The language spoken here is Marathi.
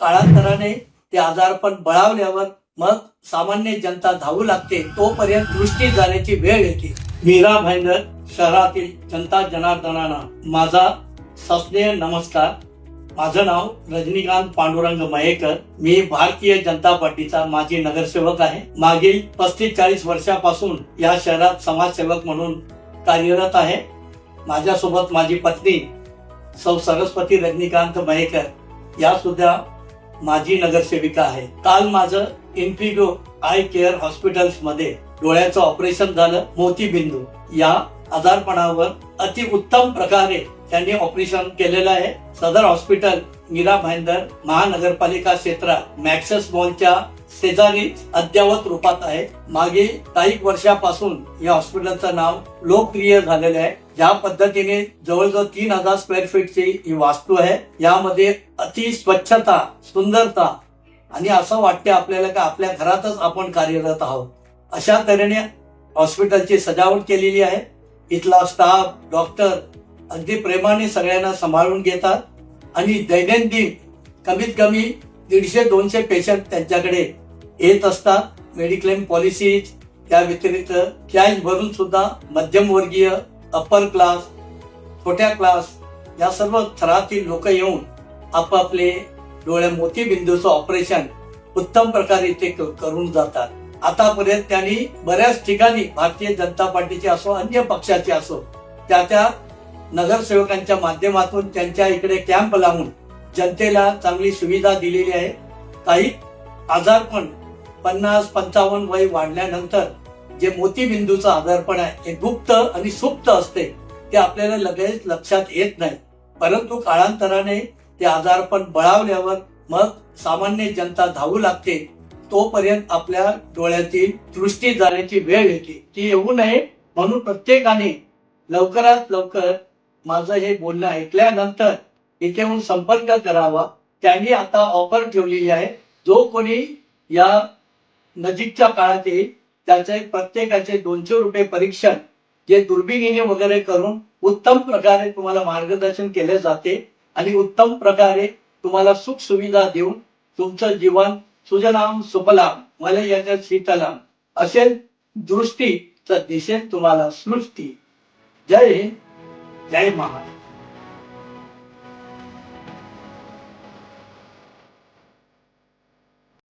काळांतराने ते आजारपण बळावल्यावर मग सामान्य जनता धावू लागते, तोपर्यंत दृष्टी जाण्याची वेळ येते. मीरा भाईंदर शहरातील जनता जनार्दनांना माझा सस्नेह नमस्कार. माझं नाव रजनीकांत पांडुरंग मयेकर. मी भारतीय जनता पार्टीचा माजी नगरसेवक आहे. मागील 35-40 वर्षापासून या शहरात समाजसेवक म्हणून कार्यरत आहे. माझ्यासोबत माझी पत्नी सौ सरस्वती रजनीकांत मयेकर या सुद्धा माजी नगरसेविका आहे. काल माझं इन्फिगो आय केअर हॉस्पिटल्स मध्ये डोळ्याचं ऑपरेशन झालं. मोतीबिंदू या आजारपणावर अति उत्तम प्रकारे त्यांनी ऑपरेशन केलेलं आहे. सदर हॉस्पिटल मीरा भाईंदर महानगरपालिका क्षेत्रात मॅक्सेस मॉलच्या शेजारी अद्ययावत रूपात आहे. मागील काही वर्षापासून या हॉस्पिटलचं नाव लोकप्रिय झालेलं आहे. ज्या पद्धतीने जवळजवळ 3000 स्क्वेअर फीटची ही वास्तू आहे. यामध्ये अति स्वच्छता, सुंदरता आणि असं वाटते आपल्याला की आपल्या घरातच आपण कार्यरत आहोत. अशा तऱ्हेने हॉस्पिटलची सजावट केलेली आहे. इथला स्टाफ, डॉक्टर अगदी प्रेमाने सगळ्यांना सांभाळून घेतात आणि दैनंदिन कमीत कमी 150-200 पेशंट त्यांच्याकडे येत असतात. मेडिक्लेम पॉलिसीज त्या व्यतिरिक्त कॅश भरून सुद्धा मध्यमवर्गीय, अप्पर क्लास, छोट्या क्लास या सर्व थरातील लोक येऊन आपापले डोळ्या मोतीबिंदूचं ऑपरेशन उत्तम प्रकारे ते करून जातात. आतापर्यंत त्यांनी बऱ्याच ठिकाणी भारतीय जनता पार्टीचे असो, अन्य पक्षाचे असो, त्या नगरसेवकांच्या माध्यमातून त्यांच्या इकडे कॅम्प लावून जनतेला चांगली सुविधा दिलेली आहे. काही आजारपण 50-55 वय वाढल्यानंतर जे मोतीबिंदूचं आजारपण आहे हे गुप्त आणि सुप्त असते, ते आपल्याला लगेच लक्षात येत नाही. परंतु काळांतराने ते आजारपण बळावल्यावर मग सामान्य जनता धावू लागते, तोपर्यंत आपल्या डोळ्यातील दृष्टी जाण्याची वेळ येते. ती येऊ नये म्हणून प्रत्येकाने लवकरात लवकर माझं हे बोलणं ऐकल्यानंतर इथे येऊन संपर्क करावा. त्यांनी आता ऑफर ठेवलेली आहे. जो कोणी या नजीकच्या काळात येईल त्याचे प्रत्येकाचे 200 रुपये परीक्षण जे दुर्बिणीने वगैरे करून उत्तम प्रकारे तुम्हाला मार्गदर्शन केले जाते आणि उत्तम प्रकारे तुम्हाला सुख सुविधा देऊन तुमचं जीवन सुजलाम सुफलाम मला याच्या शीतलाम असे दृष्टीचं दिसेल तुम्हाला सृष्टी. जय हिंद, जय महाराष्ट्र.